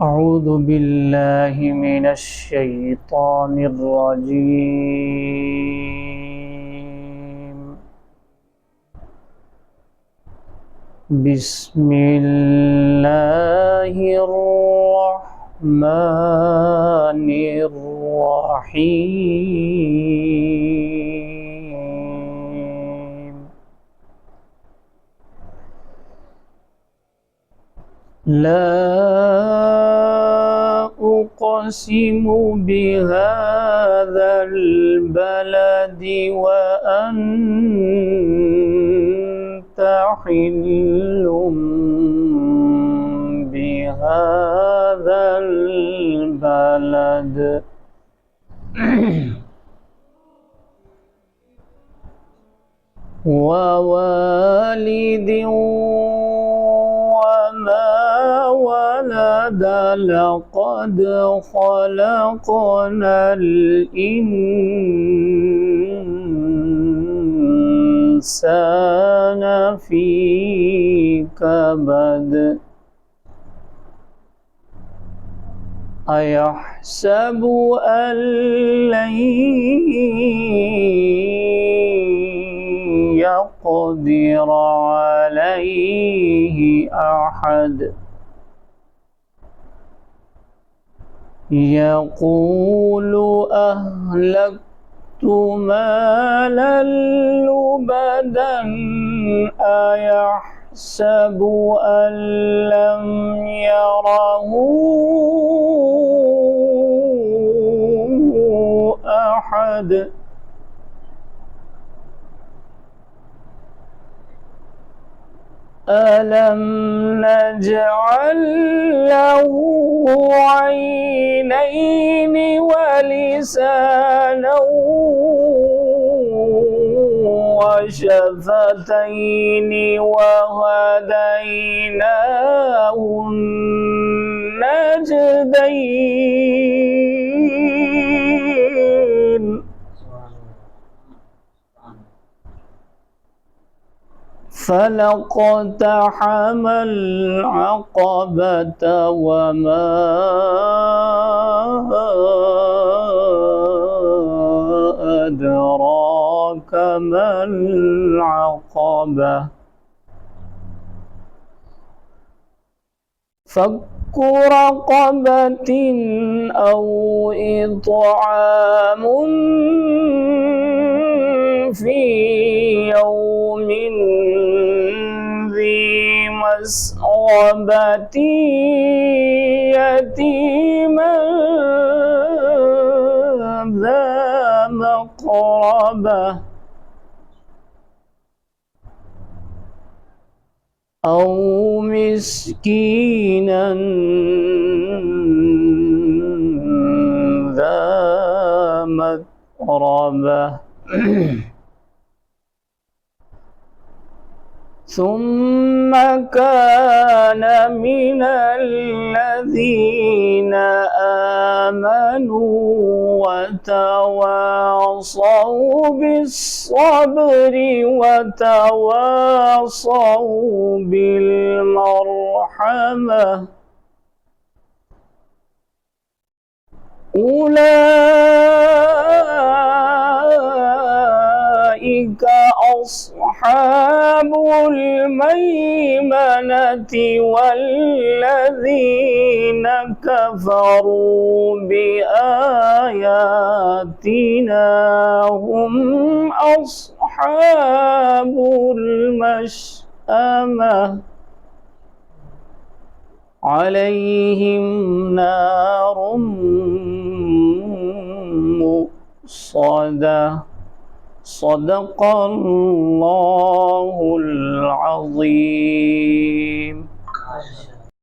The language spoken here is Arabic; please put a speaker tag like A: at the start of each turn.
A: أعوذ بالله من الشيطان الرجيم. بسم الله الرحمن الرحيم. لا أقسم بهذا البلد وأنت حل بهذا البلد ووالد وما ولد لقد خلقنا الإنسان في كبد أيحسب أن لن يقدر عليه أحد يقول أهلكت مالا لبدا أيحسب أن لم يره أحد ألم نجعل له عينين ولسانا وشفتين وهديناه النجدين فلاقتحم العقبة وما أدراك ما العقبة فك رقبة أو إطعام في يوم ذي مسغبة يتيما ذا مقربة أو مسكينا ذا متربة ثم كان من الذين آمنوا وتواصوا بالصبر وتواصوا بالمرحمة أولئك أصحاب الميمنة والذين كفروا بآياتنا هم أصحاب المشأمة عليهم نار مؤصدة صدق الله العظيم.